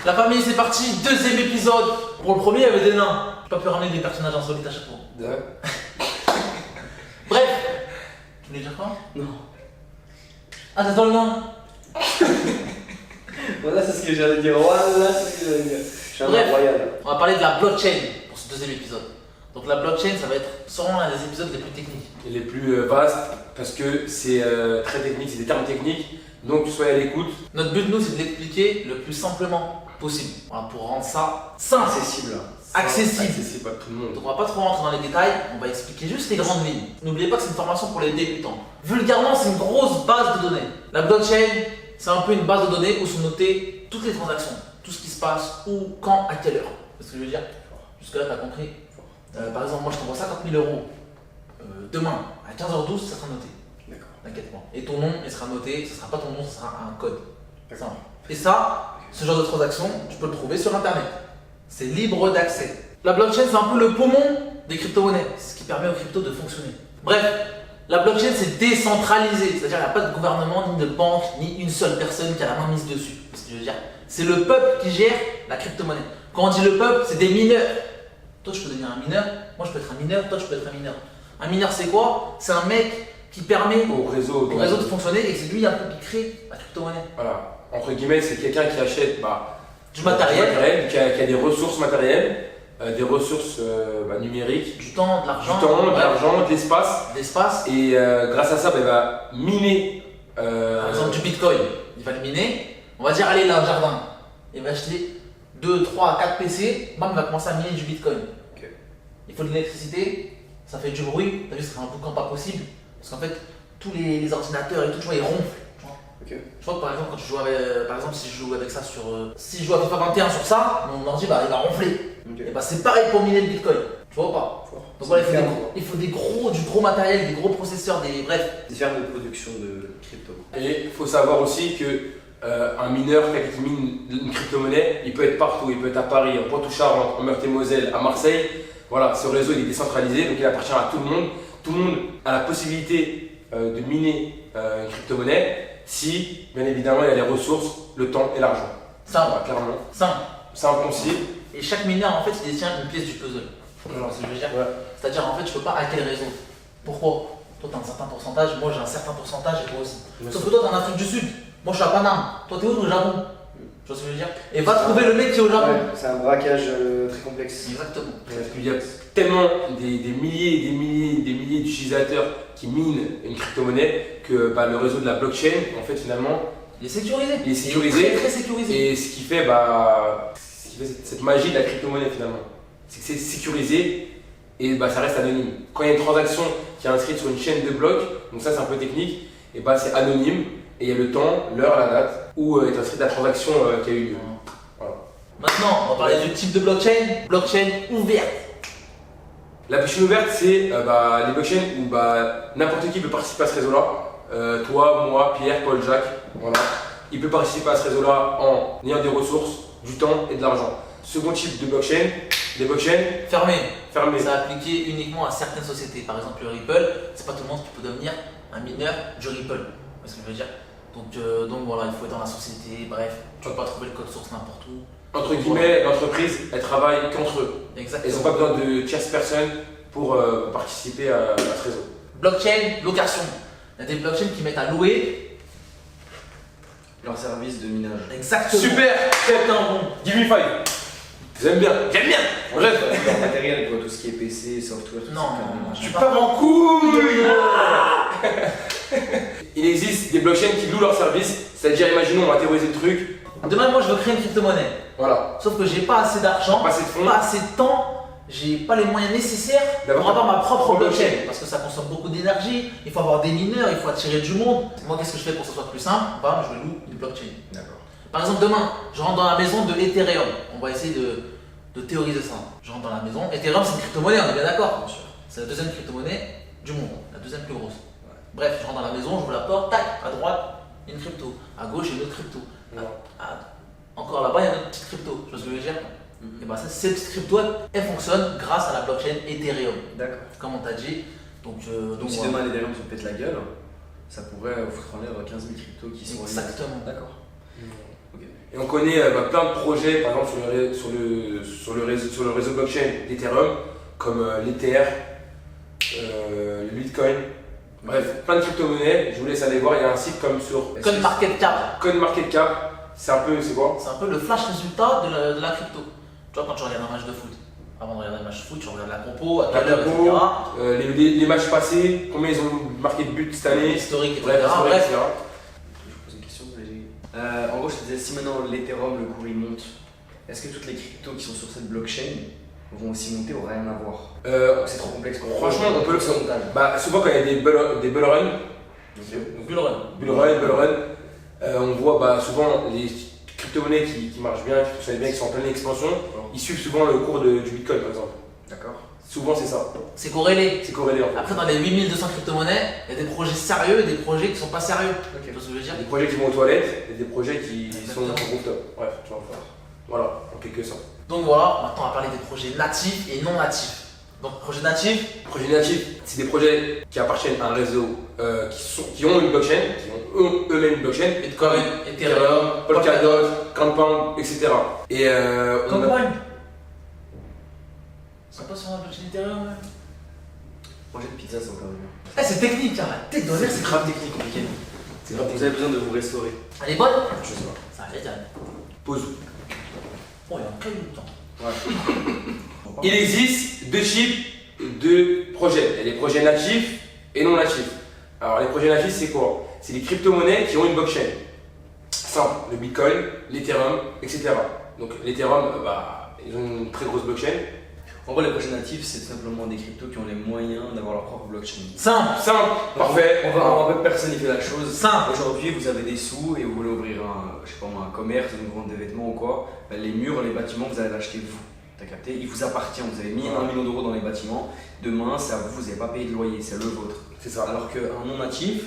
La famille, c'est parti, deuxième épisode. Pour le premier, il y avait des nains. J'ai pas pu ramener des personnages insolites à chaque fois. Bref. Tu voulais dire quoi? Non. Ah, t'attends le nain? Voilà, c'est ce que j'allais dire. Voilà, c'est ce que j'allais dire. Je suis un Bref, royal. on va parler de la blockchain pour ce deuxième épisode. Donc la blockchain, ça va être sûrement l'un des épisodes les plus techniques. Et les plus vastes, parce que c'est très technique, c'est des termes techniques. Donc soyez à l'écoute. Notre but, nous, c'est de l'expliquer le plus simplement possible. Voilà, pour rendre ça simple, Accessible. accessible. À tout le monde. Donc on va pas trop rentrer dans les détails, on va expliquer juste les grandes lignes. N'oubliez pas que c'est une formation pour les débutants. Vulgairement, c'est une grosse base de données. La blockchain, c'est un peu une base de données où sont notées toutes les transactions, tout ce qui se passe, où, quand, à quelle heure. C'est ce que je veux dire? Jusque-là, tu as compris? Par exemple, moi je t'envoie 50 000 euros. Demain, à 15h12, ça sera noté. D'accord. T'inquiète pas. Et ton nom, il sera noté, ce sera pas ton nom, ce sera un code. D'accord. Simple. Et ça, ce genre de transaction, tu peux le trouver sur internet. C'est libre d'accès. La blockchain, c'est un peu le poumon des crypto-monnaies, c'est ce qui permet aux cryptos de fonctionner. Bref, la blockchain, c'est décentralisé, c'est-à-dire qu'il n'y a pas de gouvernement, ni de banque, ni une seule personne qui a la main mise dessus. C'est ce que je veux dire. C'est le peuple qui gère la crypto-monnaie. Quand on dit le peuple, c'est des mineurs. Toi, tu peux devenir un mineur, moi, je peux être un mineur, toi, tu peux être un mineur. Un mineur, c'est quoi? C'est un mec qui permet Au réseau de fonctionner et c'est lui un peu qui crée la crypto-monnaie. Voilà. Entre guillemets, c'est quelqu'un qui achète Du matériel, qui a des ressources matérielles, des ressources numériques, du temps, de l'argent, de l'argent, de l'espace. d'espace. Et grâce à ça, il va miner. Par exemple, du bitcoin, il va le miner. On va dire, allez, il a un jardin. Il va acheter 2, 3, 4 PC, bam, il va commencer à miner du bitcoin. Ok. Il faut de l'électricité, ça fait du bruit. T'as vu, c'est un boucan pas possible. Parce qu'en fait, tous les ordinateurs et tout, tu vois, ils ronflent. Tu vois. Ok. Je vois que par exemple, quand tu joues avec, par exemple, si je joue avec ça sur. Si je joue à FIFA 21 sur ça, mon ordi il va ronfler. Ok. Et bah, c'est pareil pour miner le bitcoin. Tu vois ou pas? Fort. Donc voilà, C'est il faut du gros matériel, des gros processeurs, bref. des fermes de production de crypto. Et il faut savoir aussi que un mineur, quelqu'un qui mine une crypto-monnaie, il peut être partout. Il peut être à Paris, en Poitou-Charentes, en Meurthe-et-Moselle, à Marseille. Voilà, ce réseau il est décentralisé, donc il appartient à tout le monde. Tout le monde a la possibilité de miner une crypto-monnaie si, bien évidemment, il y a les ressources, le temps et l'argent. Simple. Voilà, clairement. Simple. Simple, concis. Et chaque mineur, en fait, il détient une pièce du puzzle. Genre, ce que je veux dire. Ouais. C'est-à-dire, en fait, tu peux pas hacker le réseau. Pourquoi? Toi, tu as un certain pourcentage, moi, j'ai un certain pourcentage, et toi aussi. Sauf que toi, tu es en Afrique du Sud. Moi, je suis à Paname. Toi, tu es où? Au Japon. Tu vois ce que je veux dire? Et va trouver le mec qui est au Japon. Ouais, c'est un braquage très complexe. Exactement. Parce qu'il y a tellement des milliers et des milliers d'utilisateurs qui minent une crypto-monnaie que le réseau de la blockchain, en fait, finalement, Il est sécurisé. il est sécurisé. Très, très sécurisé. Et ce qui fait, cette magie de la crypto-monnaie finalement, c'est que c'est sécurisé et ça reste anonyme. Quand il y a une transaction qui est inscrite sur une chaîne de blocs, donc ça c'est un peu technique, et c'est anonyme et il y a le temps, l'heure, la date où est inscrite la transaction qui a eu lieu. Voilà. Maintenant, on va parler du type de blockchain. Blockchain ouverte. La blockchain ouverte, c'est les blockchains où n'importe qui peut participer à ce réseau-là. Toi, moi, Pierre, Paul, Jacques, voilà. Il peut participer à ce réseau-là en ayant des ressources, du temps et de l'argent. Second type de blockchain, des blockchains Fermé. fermées. Ça appliqué uniquement à certaines sociétés. Par exemple, le Ripple, c'est pas tout le monde qui peut devenir un mineur du Ripple. C'est ce que je veux dire. Donc voilà, il faut être dans la société, bref, tu peux pas trouver le code source n'importe où. Entre guillemets, l'entreprise, elle travaille qu'entre eux. Exactement. Ils n'ont pas besoin de tierces personnes pour participer à ce réseau. Blockchain, location. Il y a des blockchains qui mettent à louer. Leur service de minage. Exactement. Super. C'est un bon. Give me five. J'aime bien. J'aime bien. Bref. Leur matériel, quoi, tout ce qui est PC, software, tout Non, ça. non, Tu pars en couille. Il existe des blockchains qui louent leurs services, c'est-à-dire, imaginons, on va théoriser le truc. Demain, moi, je veux créer une crypto-monnaie. Voilà. Sauf que j'ai pas assez d'argent, Pas assez de fonds. pas assez de temps, j'ai pas les moyens nécessaires D'avoir pour avoir ma propre blockchain. blockchain. Parce que ça consomme beaucoup d'énergie, il faut avoir des mineurs, il faut attirer du monde. Moi, qu'est-ce que je fais pour que ce soit plus simple? Je loue une blockchain. D'accord. Par exemple, demain, je rentre dans la maison de Ethereum. On va essayer de théoriser ça. Je rentre dans la maison. Ethereum, c'est une crypto-monnaie, on est bien d'accord? Bien sûr. C'est la deuxième crypto-monnaie du monde, la deuxième plus grosse. Bref, je rentre dans la maison, j'ouvre la porte, tac, à droite, une crypto. À gauche, une autre crypto. Encore là-bas, il y a une autre petite crypto. Tu vois ce que je veux dire? Et bah, cette petite crypto, elle fonctionne grâce à la blockchain Ethereum. D'accord. Comme on t'a dit. Donc Donc si voilà. demain l'Ethereum se pète la gueule, ça pourrait foutre en l'air 15 000 cryptos qui sont. Exactement. D'accord. Ok. Et on connaît plein de projets, par exemple sur le réseau blockchain d'Ethereum, comme l'Ether, le Bitcoin. Bref, plein de crypto-monnaies. Je vous laisse aller voir. Il y a un site comme sur CoinMarketCap. CoinMarketCap. C'est quoi? C'est un peu le flash résultat de la crypto. Tu vois, quand tu regardes un match de foot, avant de regarder un match de foot, tu regardes la compo, à La quelle heure, compo, etc. les matchs passés, combien ils ont marqué de buts cette année, Historique, etc. bref, Bref. etc. Je vous pose une question, Léger. En gros, je te disais, si maintenant l'Ethereum, le cours il monte, est-ce que toutes les cryptos qui sont sur cette blockchain vont aussi monter ou rien à voir? C'est trop complexe pour Franchement, on peut le faire. montage. Bah, souvent, quand il y a des bull runs, Bull run. on voit souvent les crypto-monnaies qui marchent bien, qui fonctionnent bien, qui sont en pleine expansion, ils suivent souvent le cours du Bitcoin, par exemple. D'accord. Souvent, c'est ça. C'est corrélé. C'est corrélé en fait. Après, dans les 8200 crypto-monnaies, il y a des projets sérieux et des projets qui sont pas sérieux. Tu vois ce que je veux Il y dire? a des projets qui vont aux toilettes et des projets qui sont Exactement. au rooftop. Bref, tu vas voir. Voilà, en quelque sorte. Donc voilà, maintenant on va parler des projets natifs et non natifs. Donc, projet natif, Les projets natifs, c'est des projets qui appartiennent à un réseau qui ont une blockchain, qui ont eux-mêmes une blockchain. Bitcoin, Ethereum, Polkadot, Compound, etc. Et on a- Compound. C'est pas sur la blockchain Ethereum, ouais. Manger de pizza, c'est encore mieux. Eh, c'est technique, hein, la tête d'honneur, c'est grave technique, compliqué. C'est grave. Vous avez besoin de vous restaurer. Elle est bonne? Je sais pas. Ça va être. Pause. Oh, il y a un caillou dedans. Il existe deux types de projets. Il y a des projets natifs et non natifs. Alors les projets natifs, c'est quoi? C'est des crypto-monnaies qui ont une blockchain. Simple, le Bitcoin, l'Ethereum, etc. Donc l'Ethereum, ils ont une très grosse blockchain. En gros, les projets natifs, c'est tout simplement des cryptos qui ont les moyens d'avoir leur propre blockchain. Simple, Simple, parfait. On va personnifier la chose. simple. Aujourd'hui, vous avez des sous et vous voulez ouvrir un commerce, une vente de vêtements ou quoi. Les murs, les bâtiments, vous allez l'acheter vous. T'as capté? Il vous appartient. Vous avez mis 1 million d'euros dans les bâtiments. Demain, c'est à vous. Vous n'avez pas payé de loyer. C'est le vôtre. C'est ça. Alors qu'un non natif,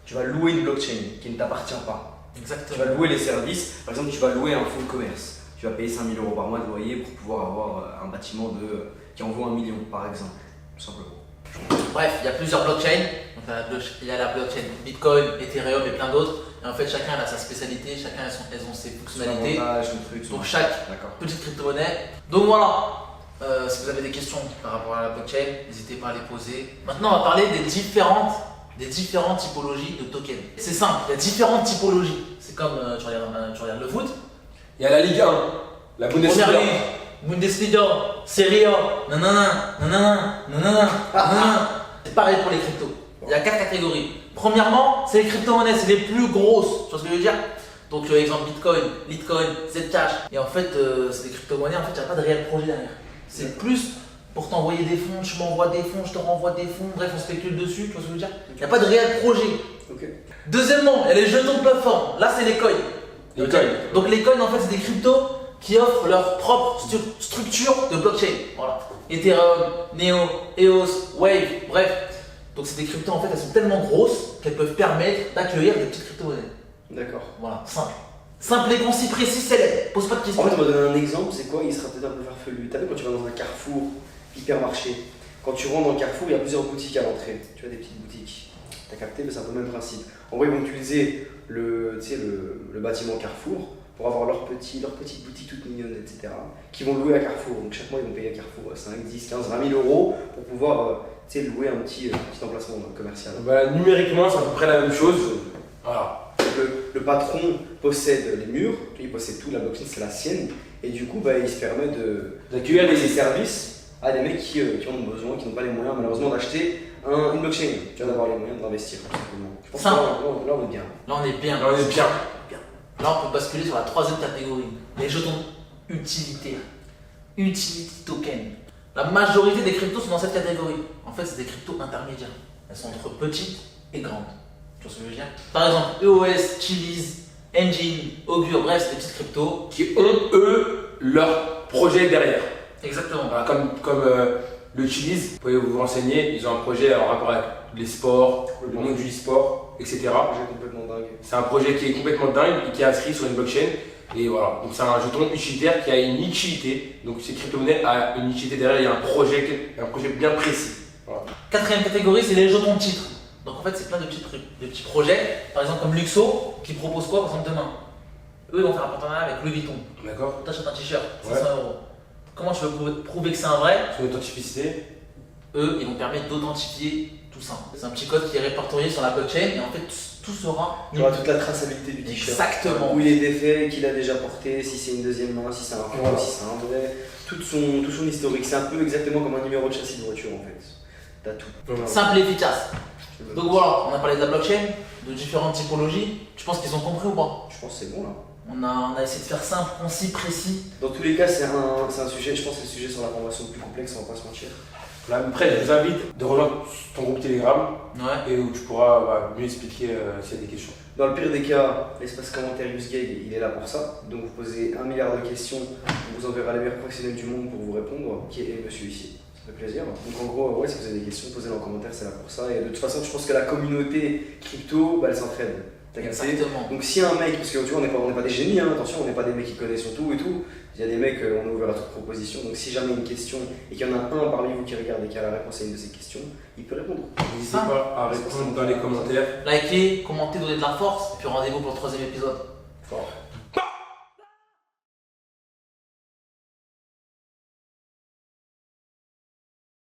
tu vas louer une blockchain qui ne t'appartient pas. Tu Exactement. vas louer les services. Par exemple, tu vas louer un fonds de commerce. Tu vas payer 5 000 euros par mois de loyer pour pouvoir avoir un bâtiment qui en vaut 1 million, par exemple. Tout simplement. Bref, il y a plusieurs blockchains. Donc, il y a la blockchain Bitcoin, Ethereum et plein d'autres. Et en fait, chacun a sa spécialité, chacun elles ont ses fonctionnalités. L'avantage, le truc, Donc, chaque D'accord. petite crypto-monnaie. Donc voilà, si vous avez des questions par rapport à la blockchain, n'hésitez pas à les poser. Maintenant, on va parler des différentes typologies de tokens. C'est simple, il y a différentes typologies. C'est comme tu regardes le foot. Il y a la Ligue 1, la Bundesliga. Première ligue, Bundesliga, Serie A, nanana, nanana, nanana, nanana. C'est pareil pour les cryptos. Il y a 4 catégories. Premièrement, c'est les crypto-monnaies, c'est les plus grosses. Tu vois ce que je veux dire? Donc, exemple Bitcoin, Litecoin, Zcash. Et en fait, c'est des crypto-monnaies, en fait, il n'y a pas de réel projet derrière. C'est plus pour t'envoyer des fonds, je m'envoie des fonds, je te renvoie des fonds, bref, on spécule dessus, tu vois ce que je veux dire? Il n'y a pas de réel projet. Ok. Deuxièmement, il y a les jetons de plateforme. Là, c'est les coins. Les coins. Donc, les coins, en fait, c'est des cryptos qui offrent leur propre structure de blockchain. Voilà. Ethereum, Neo, EOS, Wave, bref. Donc, c'est des cryptos, en fait, elles sont tellement grosses qu'elles peuvent permettre d'accueillir des petites crypto-monnaies. D'accord. Voilà, simple. Simple et concis, précis, célèbre. Pose pas de questions. En fait, on va donner un exemple, c'est quoi? Il sera peut-être un peu farfelu. T'as vu quand tu vas dans un carrefour, hypermarché, quand tu rentres dans le carrefour, il y a plusieurs boutiques à l'entrée. Tu vois, des petites boutiques. T'as capté, mais c'est un peu le même principe. En vrai, ils vont utiliser le bâtiment Carrefour pour avoir leur petite boutique toute mignonne, etc. qui vont louer à Carrefour. Donc chaque mois, ils vont payer à Carrefour 5, 10, 15, 20 000 euros pour pouvoir louer un petit emplacement commercial. Numériquement, c'est à peu près la même chose. Voilà. Le patron possède les murs, il possède tout, la blockchain c'est la sienne, et du coup il se permet d'accueillir des services à des mecs qui en ont besoin, qui n'ont pas les moyens malheureusement d'acheter une blockchain, tu vas avoir les moyens d'investir tout simplement. Je pense que là on est bien. Là, on est bien. Là, on est bien. Là, on peut basculer sur la troisième catégorie, les jetons utilitaires. Utility token. La majorité des cryptos sont dans cette catégorie. En fait, c'est des cryptos intermédiaires. Elles sont entre petites et grandes. Tu vois ce que je veux dire? Par exemple, EOS, Chiliz, Engine, Augur, bref, c'est des petites cryptos. Qui ont, eux, leur projet derrière. Exactement. Voilà, comme le Chiliz, vous pouvez vous renseigner, ils ont un projet en rapport avec les sports, le monde du e-sport, etc. Projet complètement dingue. C'est un projet qui est complètement dingue et qui est inscrit sur une blockchain. Et voilà, donc c'est un jeton utilitaire qui a une utilité. Donc ces crypto-monnaies a une utilité derrière, il y a un projet bien précis. Voilà. Quatrième catégorie, c'est les jetons titres. Donc en fait, c'est plein de petits projets. Par exemple, comme Luxo, qui propose quoi par exemple demain? Eux, ils vont faire un partenariat avec Louis Vuitton. D'accord. T'achètes un t-shirt, Ouais. 500 euros. Comment tu veux prouver que c'est un vrai? Son authenticité. Eux, ils vont permettre d'authentifier tout ça. C'est un petit code qui est répertorié sur la blockchain et en fait, tout sera Tu auras toute la traçabilité du t-shirt. Exactement. Où il est défait, qui l'a déjà porté, si c'est une deuxième main, si c'est un faux, Voilà. si c'est un vrai. Tout son historique. C'est un peu exactement comme un numéro de châssis de voiture en fait. T'as tout. Simple et efficace. Donc voilà, on a parlé de la blockchain, de différentes typologies. Tu penses qu'ils ont compris ou pas? Je pense que c'est bon là. On a essayé de faire simple, concis, précis. Dans tous les cas, c'est un sujet, je pense que c'est le sujet sur la formation le plus complexe, on va pas se mentir. Là, après, je vous invite de rejoindre ton groupe Telegram Ouais. et où tu pourras mieux expliquer s'il y a des questions. Dans le pire des cas, l'espace commentaire UseGag, il est là pour ça. Donc vous posez 1 milliard de questions, on vous enverra les meilleurs professionnels du monde pour vous répondre, qui est monsieur ici. Ça fait plaisir. Donc en gros, ouais, si vous avez des questions, posez-les en commentaire, c'est là pour ça. Et de toute façon, je pense que la communauté crypto, elle s'entraide. T'as capté? Exactement. Donc si un mec, parce que tu vois, on n'est pas des génies, hein, attention, on n'est pas des mecs qui connaissent tout et tout. Il y a des mecs, on est ouvert à toute proposition. Donc si jamais une question et qu'il y en a un parmi vous qui regarde et qui a la réponse à une de ces questions, il peut répondre. N'hésitez pas à répondre dans les commentaires. Likez, commentez, donnez de la force. Et puis rendez-vous pour le 3e épisode. Fort.